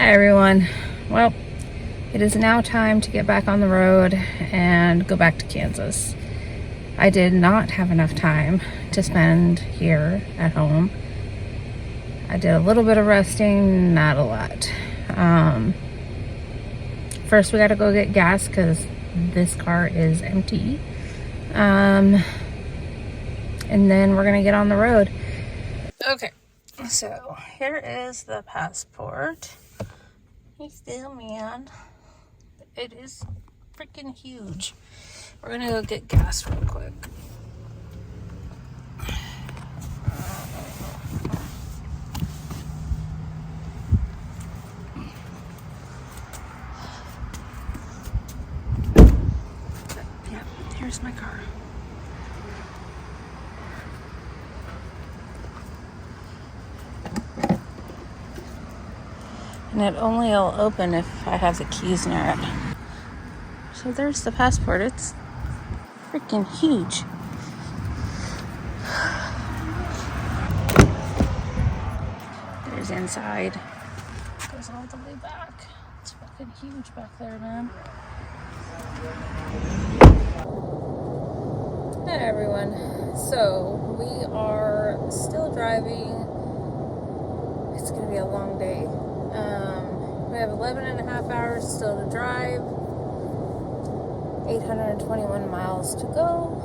Hi everyone. Well, it is now time to get back on the road and go back to Kansas. I did not have enough time to spend here at home. I did a little bit of resting, not a lot. First we got to go get gas because this car is empty. And then we're gonna get on the road. Okay, so here is the passport. Hey still, man. It is freaking huge. We're gonna go get gas real quick. Yeah, here's my car. And it only will open if I have the keys near it. So there's the passport. It's freaking huge. There's inside. Goes all the way back. It's fucking huge back there, man. Hi everyone. So we are still driving. It's gonna be a long day. We have 11 and a half hours still to drive. 821 miles to go.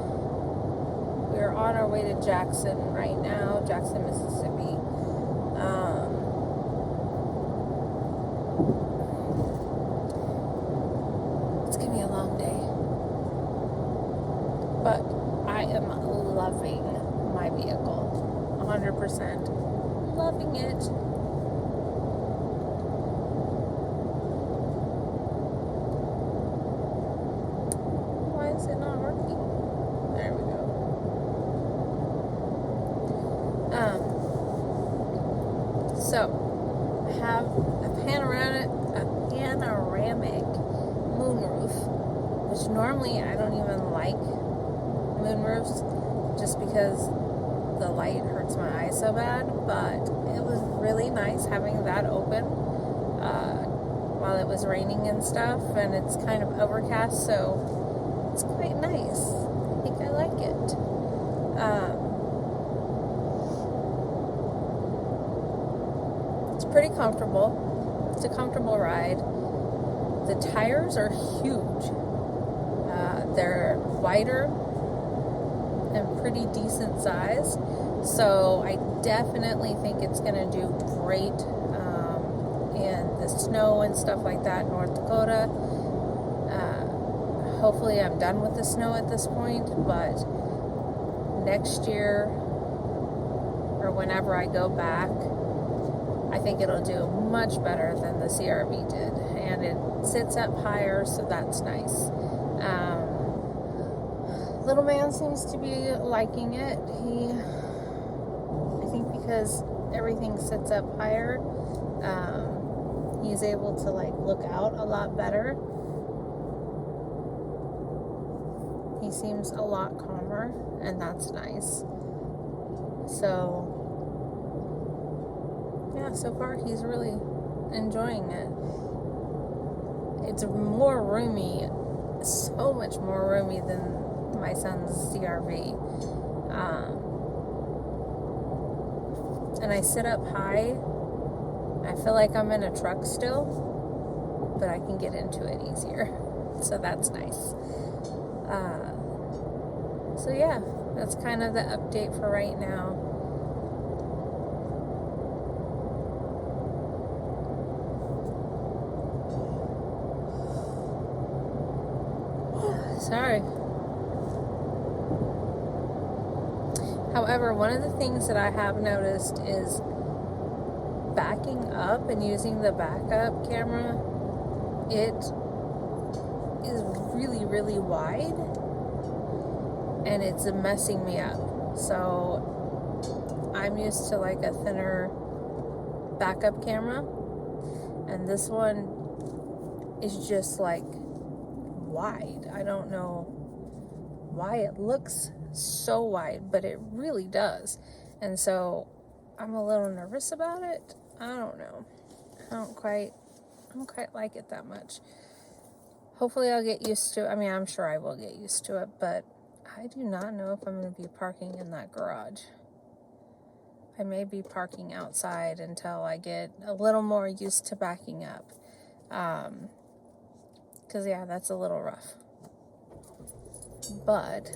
We are on our way to Jackson right now, Jackson, Mississippi. It's gonna be a long day, but I am loving my vehicle, 100%. Loving it. Why is it not working? There we go. So I have a panoramic moonroof, which normally I don't even like moonroofs just because the light hurts my eyes so bad, but it was really nice having that open while it was raining and stuff, and it's kind of overcast, so it's quite nice. I think I like it. It's pretty comfortable. It's a comfortable ride. The tires are huge. They're wider and pretty decent size, so I definitely think it's going to do great in the snow and stuff like that in North Dakota. Hopefully I'm done with the snow at this point, but next year or whenever I go back, I think it'll do much better than the CRV did, and it sits up higher, so that's nice. Little man seems to be liking it. I think because everything sits up higher, he's able to look out a lot better. He seems a lot calmer, and that's nice. So yeah, so far he's really enjoying it. It's more roomy, so much more roomy than my son's CRV. And I sit up high. I feel like I'm in a truck still, but I can get into it easier. So that's nice. So yeah, that's kind of the update for right now. Sorry. However, one of the things that I have noticed is backing up and using the backup camera, it is really, really wide, and it's messing me up. So I'm used to a thinner backup camera, and this one is just wide. I don't know why it looks so wide, but it really does. And so I'm a little nervous about it. I don't know. I don't quite don't quite like it that much. Hopefully I'll get used to it. I mean, I'm sure I will get used to it, but I do not know if I'm going to be parking in that garage. I may be parking outside until I get a little more used to backing up. Because, yeah, that's a little rough. But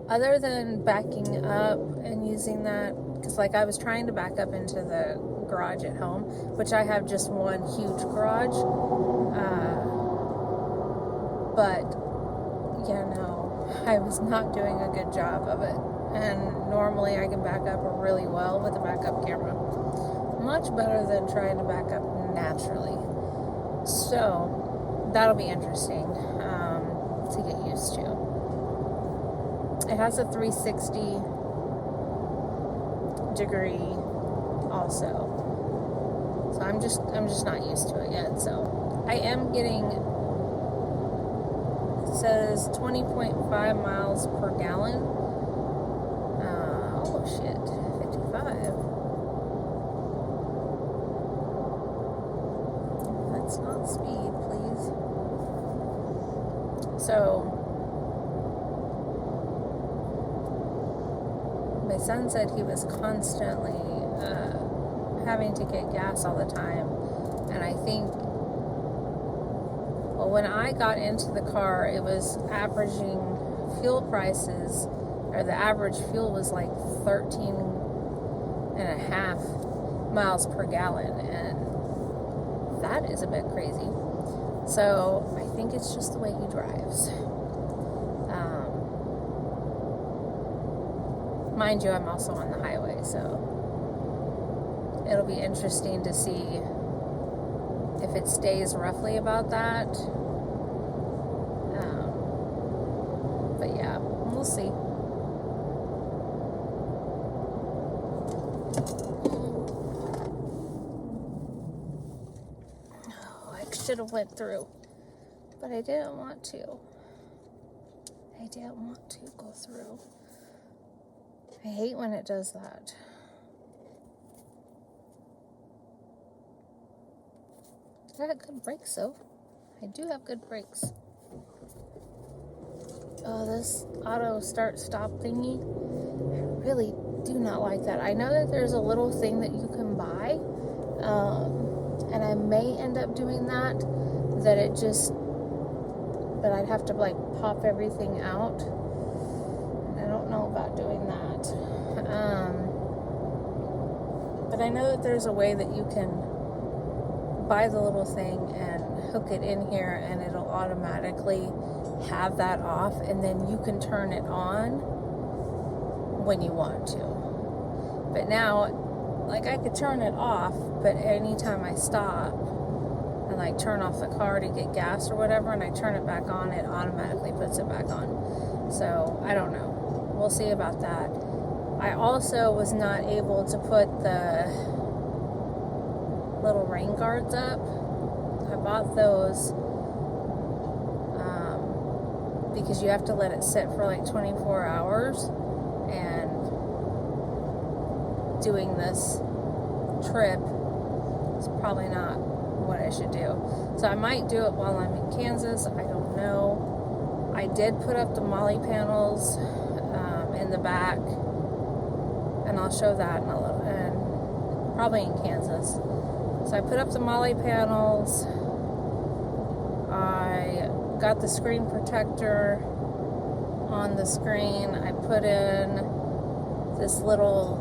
other than backing up and using that, because, like, I was trying to back up into the garage at home, which I have just one huge garage. But, yeah, no, I was not doing a good job of it. And normally I can back up really well with a backup camera. Much better than trying to back up naturally. So, that'll be interesting to get used to. It has a 360 degree also. So I'm just not used to it yet. So I am getting, it says 20.5 miles per gallon. Oh shit, 55. That's not speed, please. So my son said he was constantly having to get gas all the time, and I think, well, when I got into the car, it was averaging fuel prices, or the average fuel was like 13.5 miles per gallon, and that is a bit crazy. So I think it's just the way he drives. Mind you, I'm also on the highway, so it'll be interesting to see if it stays roughly about that. But yeah, we'll see. Oh, I should have went through, but I didn't want to. I didn't want to go through. I hate when it does that. I got good brakes, though. I do have good brakes. Oh, this auto start-stop thingy, I really do not like that. I know that there's a little thing that you can buy, and I may end up doing that it just, but I'd have to, like, pop everything out. I don't know about doing that. But I know that there's a way that you can buy the little thing and hook it in here, and it'll automatically have that off, and then you can turn it on when you want to. But now, like, I could turn it off, but anytime I stop and, like, turn off the car to get gas or whatever, and I turn it back on, it automatically puts it back on. So I don't know. We'll see about that. I also was not able to put the little rain guards up. I bought those because you have to let it sit for like 24 hours, and doing this trip is probably not what I should do. So I might do it while I'm in Kansas. I don't know. I did put up the Molly panels in the back, and I'll show that in a little, and probably in Kansas. So I put up the Molly panels. I got the screen protector on the screen. I put in this little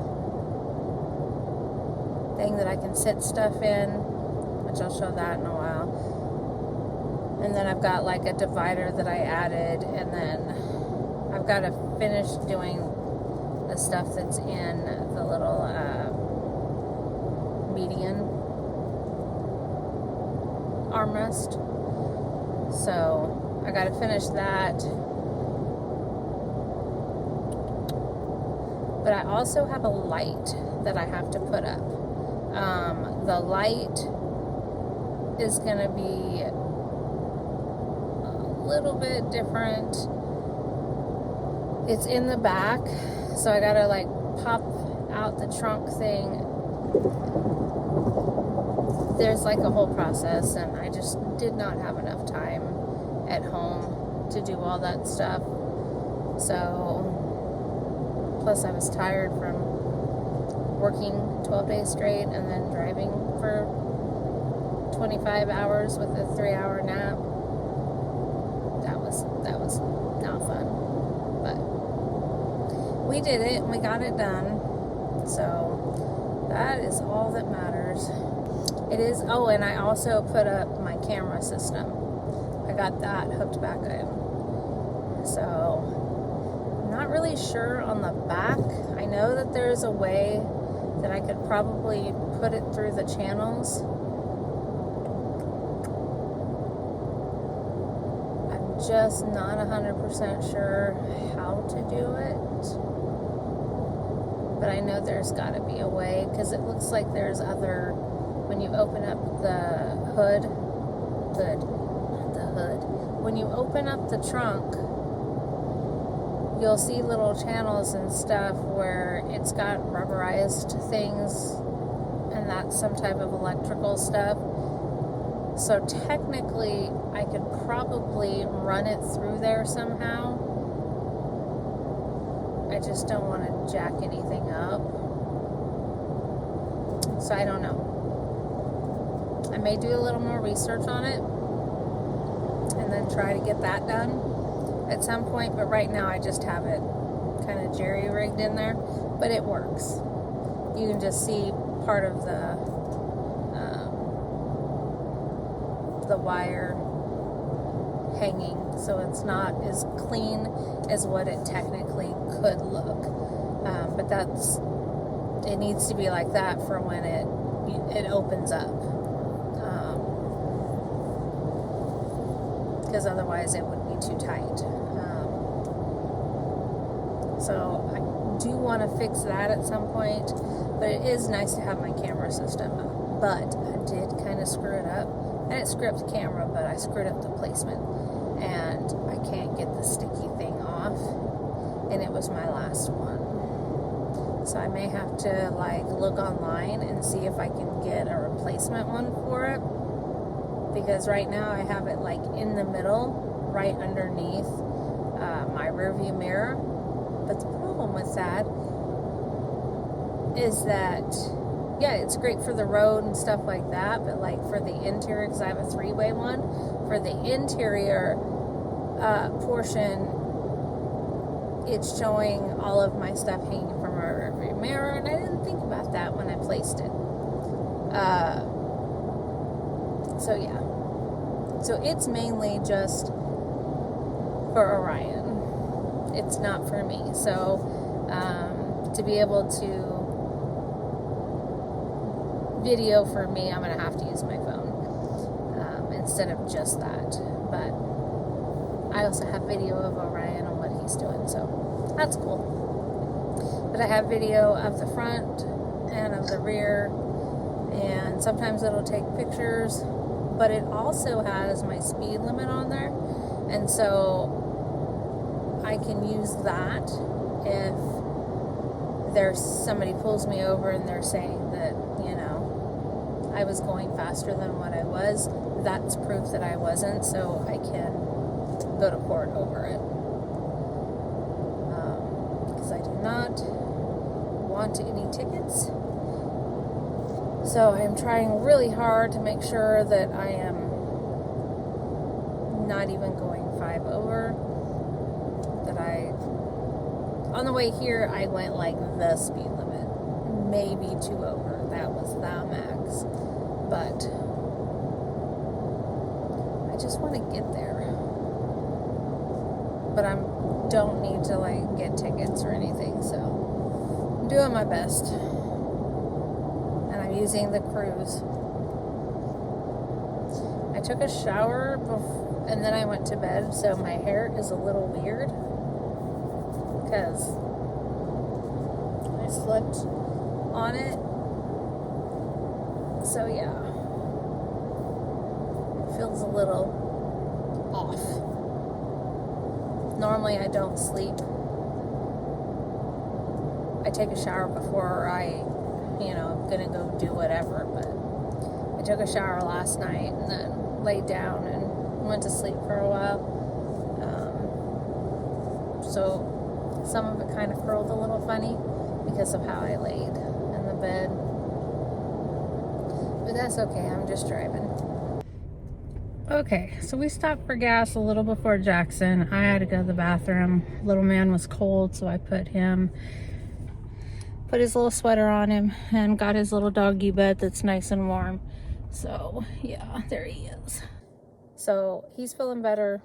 thing that I can sit stuff in, which I'll show that in a while. And then I've got like a divider that I added, and then I've got to finish doing the stuff that's in the little median armrest. So I got to finish that. But I also have a light that I have to put up. The light is going to be a little bit different. It's in the back, so I got to like pop out the trunk thing there's like a whole process, and I just did not have enough time at home to do all that stuff. So, plus I was tired from working 12 days straight and then driving for 25 hours with a 3-hour nap. That was not fun. But we did it and we got it done. So that is all that matters. It is, oh, and I also put up my camera system. I got that hooked back in. So I'm not really sure on the back. I know that there's a way that I could probably put it through the channels. I'm just not 100% sure how to do it. But I know there's got to be a way, because it looks like there's other, when you open up the when you open up the trunk, you'll see little channels and stuff where it's got rubberized things, and that's some type of electrical stuff. So technically, I could probably run it through there somehow. I just don't want to jack anything up. So I don't know. I may do a little more research on it and then try to get that done at some point, but right now I just have it kind of jerry-rigged in there, but it works. You can just see part of the wire hanging, so it's not as clean as what it technically could look. But it needs to be like that for when it opens up. Because otherwise it would be too tight. So I do want to fix that at some point, but it is nice to have my camera system. But I did kind of screw it up. I didn't screw up the camera, but I screwed up the placement, and I can't get the sticky thing off, and it was my last one. So I may have to look online and see if I can get a replacement one for it, because right now I have it in the middle, right underneath my rearview mirror. But the problem with that is that, yeah, it's great for the road and stuff like that, but for the interior, because I have a 3-way one, for the interior portion, it's showing all of my stuff hanging from my rearview mirror, and I didn't think about that when I placed it. So yeah. So it's mainly just for Orion. It's not for me. So to be able to video for me, I'm going to have to use my phone instead of just that. But I also have video of Orion and what he's doing, so that's cool. But I have video of the front and of the rear, and sometimes it'll take pictures, but it also has my speed limit on there, and so I can use that if there's somebody pulls me over and they're saying that, I was going faster than what I was. That's proof that I wasn't, so I can go to court over it. Because I do not want any tickets. So I'm trying really hard to make sure that I am not even going 5 over. On the way here, I went the speed limit. Maybe 2 over. That was the max. But I just want to get there. But I don't need to get tickets or anything, so I'm doing my best. And I'm using the cruise. I took a shower and then I went to bed, so my hair is a little weird because I slept on it. So yeah, it feels a little off. Normally I don't sleep. I take a shower before I'm gonna go do whatever, but I took a shower last night and then laid down and went to sleep for a while. So some of it kind of curled a little funny because of how I laid in the bed. But that's okay, I'm just driving. Okay, so we stopped for gas a little before Jackson. I had to go to the bathroom. Little man was cold, so I put his little sweater on him and got his little doggy bed that's nice and warm. So yeah, there he is. So he's feeling better.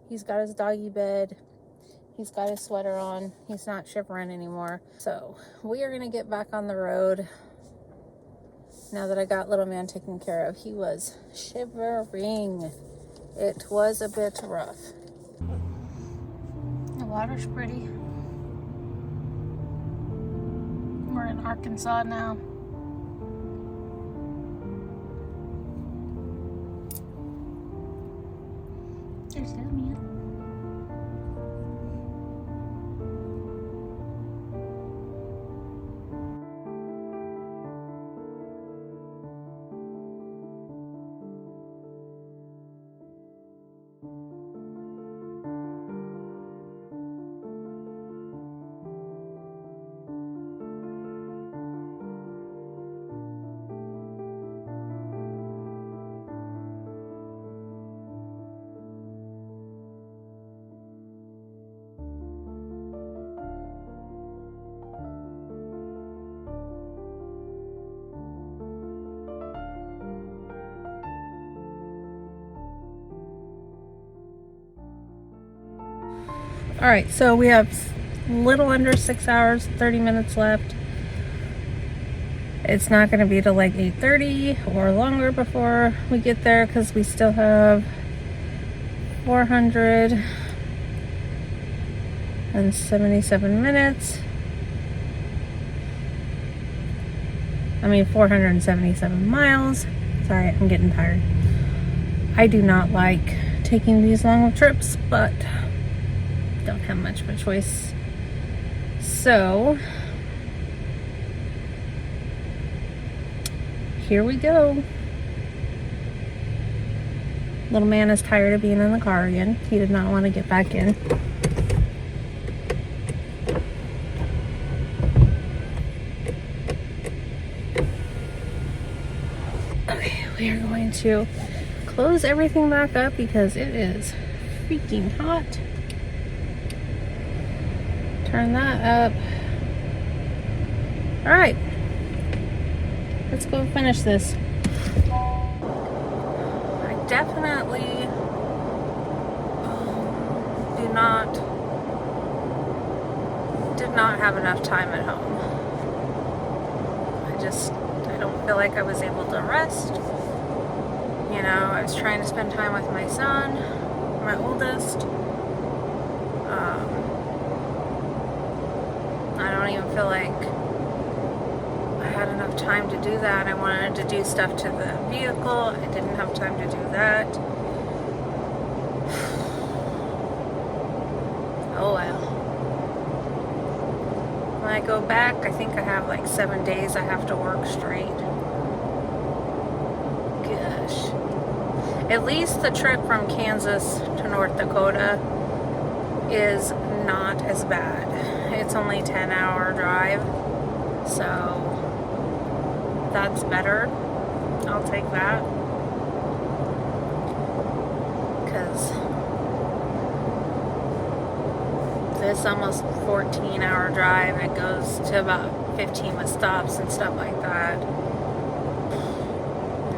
He's got his doggy bed. He's got his sweater on. He's not shivering anymore. So we are gonna get back on the road now that I got little man taken care of. He was shivering. It was a bit rough. The water's pretty. We're in Arkansas now. There's that man. All right, so we have a little under 6 hours, 30 minutes left. It's not going to be till like 8:30 or longer before we get there because we still have 477 minutes. 477 miles. Sorry, I'm getting tired. I do not like taking these long trips, but don't have much of a choice. So here we go. Little man is tired of being in the car again. He did not want to get back in. Okay, we are going to close everything back up because it is freaking hot. Turn that up. All right, let's go finish this. I definitely did not have enough time at home. I don't feel like I was able to rest. You know, I was trying to spend time with my son, my oldest. I don't even feel like I had enough time to do that. I wanted to do stuff to the vehicle. I didn't have time to do that. Oh well. When I go back, I think I have like 7 days I have to work straight. Gosh. At least the trip from Kansas to North Dakota is not as bad. It's only a 10-hour drive, so that's better. I'll take that. Because this almost 14-hour drive, it goes to about 15 with stops and stuff like that.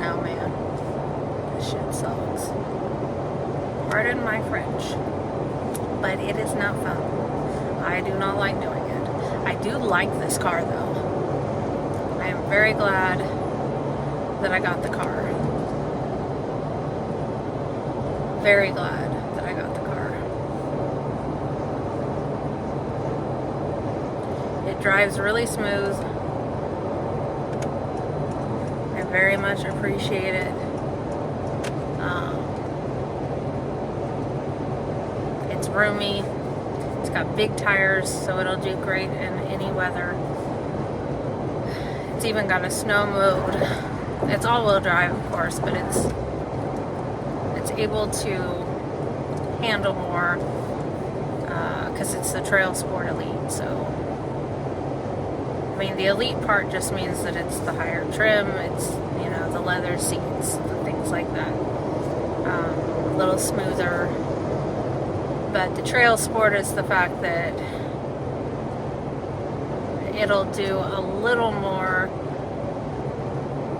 No, man. This shit sucks. Pardon my French, but it is not fun. I do not like doing it. I do like this car though. I am very glad that I got the car. Very glad that I got the car. It drives really smooth. I very much appreciate it. It's roomy. It's got big tires, so it'll do great in any weather. It's even got a snow mode It's all-wheel drive, of course, but it's able to handle more because it's the TrailSport Elite. So, I mean, the Elite part just means that it's the higher trim. It's, you know, the leather seats, and things like that. A little smoother. But the TrailSport is the fact that it'll do a little more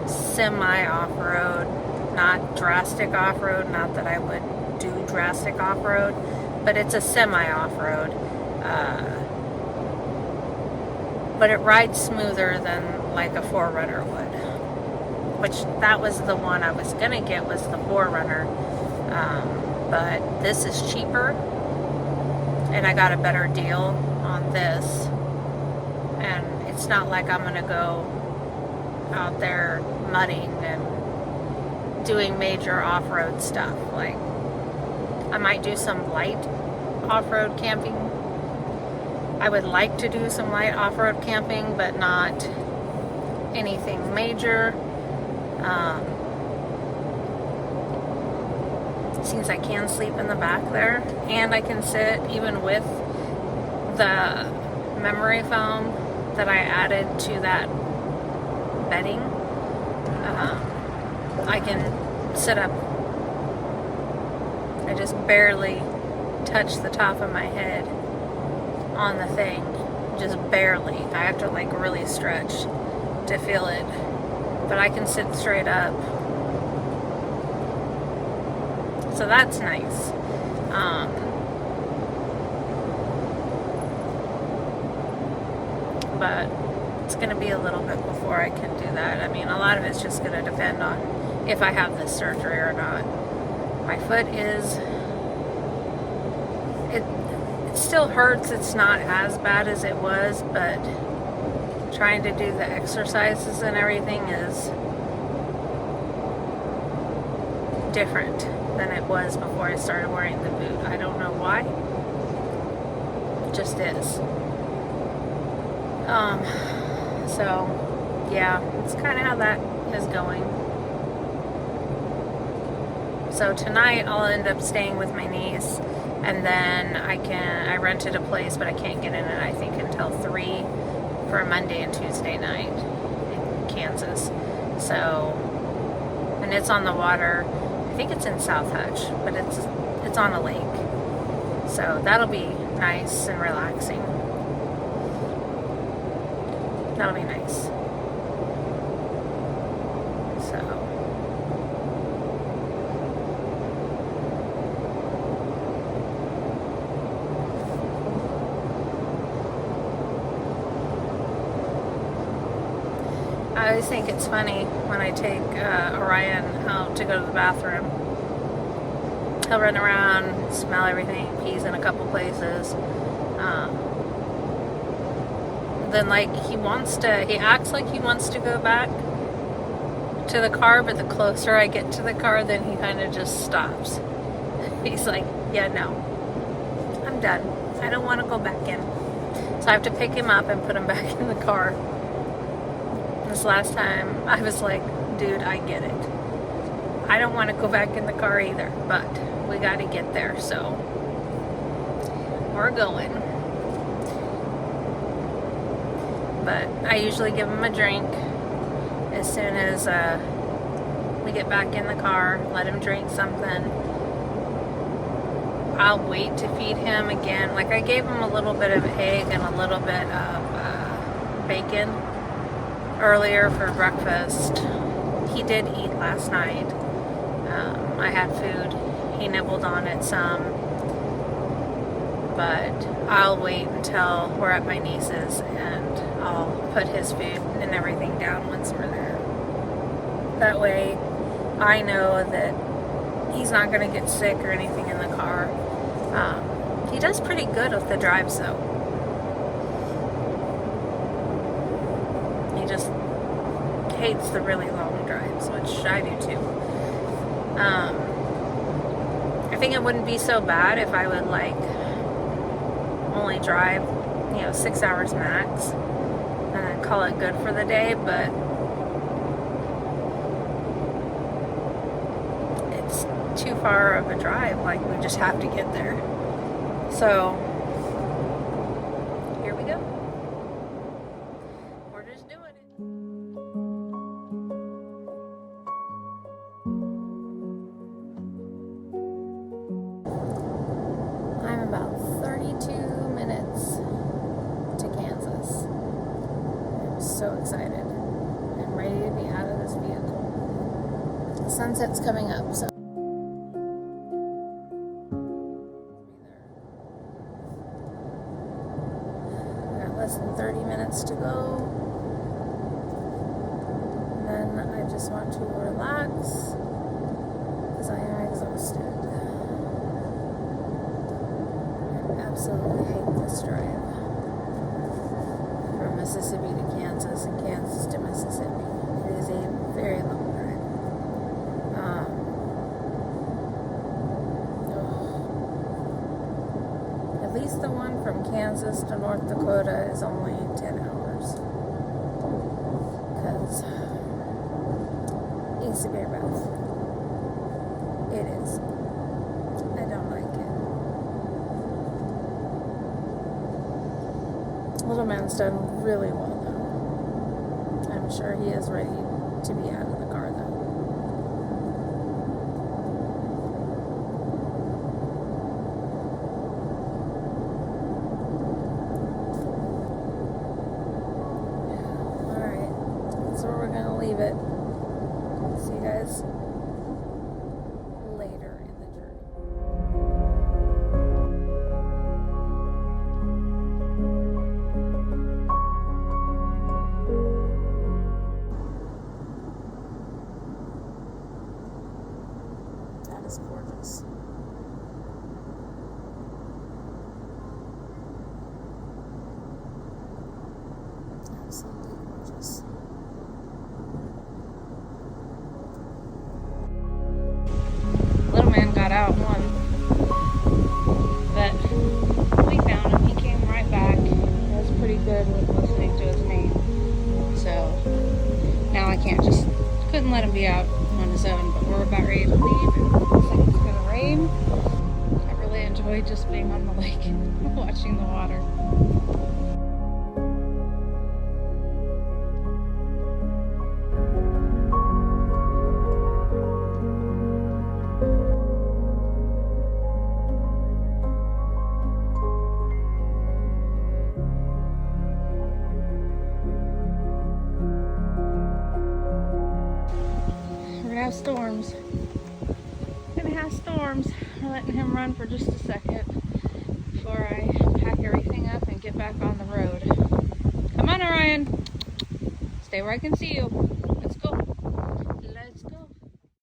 semi-off-road, not drastic off-road, not that I would do drastic off-road, but it's a semi-off-road. But it rides smoother than like a 4Runner would, which that was the one I was gonna get, was the 4Runner, but this is cheaper, and I got a better deal on this, and it's not like I'm gonna go out there mudding and doing major off-road stuff. Like, I might do some light off-road camping. I would like to do some light off-road camping, but not anything major. Since I can sleep in the back there, and I can sit even with the memory foam that I added to that bedding. I can sit up. I just barely touch the top of my head on the thing, just barely. I have to like really stretch to feel it, but I can sit straight up, so that's nice. But it's going to be a little bit before I can do that. I mean, a lot of it's just going to depend on if I have this surgery or not. My foot is, it still hurts. It's not as bad as it was, but trying to do the exercises and everything is different than it was before I started wearing the boot. I don't know why. It just is. So, yeah, it's kind of how that is going. So tonight I'll end up staying with my niece, and then I rented a place, but I can't get in it, I think, until 3 for Monday and Tuesday night in Kansas. So, and it's on the water. I think it's in South Hutch, but it's on a lake. So that'll be nice and relaxing. That'll be nice. So, I always think it's funny when I take Orion out to go to the bathroom. He'll run around, smell everything, pees in a couple places. Then like he acts like he wants to go back to the car, but the closer I get to the car, then he kind of just stops. He's like, yeah, no, I'm done. I don't want to go back in. So I have to pick him up and put him back in the car. This last time I was like, dude, I get it. I don't want to go back in the car either, but we got to get there, so we're going. But I usually give him a drink as soon as we get back in the car, let him drink something. I'll wait to feed him again. Like, I gave him a little bit of egg and a little bit of bacon earlier for breakfast. He did eat last night. I had food. He nibbled on it some. But I'll wait until we're at my niece's and I'll put his food and everything down once we're there. That way I know that he's not going to get sick or anything in the car. He does pretty good with the drives though. He just hates the really long drives, which I do too. I think it wouldn't be so bad if I would like only drive, 6 hours max and then call it good for the day, but far of a drive. Like, we just have to get there. So here we go. We're just doing it. I'm about 32 minutes to Kansas. I'm so excited. I'm ready to be out of this vehicle. The sunset's coming up, so less than 30 minutes to go, and then I just want to relax because I am exhausted. I absolutely hate this drive from Mississippi to Kansas and Kansas to Mississippi. It is a very long drive. At least the one from Kansas to North Dakota is only 10 hours. Because it's a bear bath. It is. I don't like it. Little man's done really well though. I'm sure he is ready to be out of the car though. Leave it. See you guys later in the journey. That is gorgeous. Absolutely gorgeous. Got out one, but we found him. He came right back. He was pretty good with listening to his name. So now I couldn't let him be out on his own, but we're about ready to leave. It looks like it's gonna rain. I really enjoyed just being on the lake and watching the water. Storms. Gonna have storms. We're letting him run for just a second before I pack everything up and get back on the road. Come on, Orion. Stay where I can see you.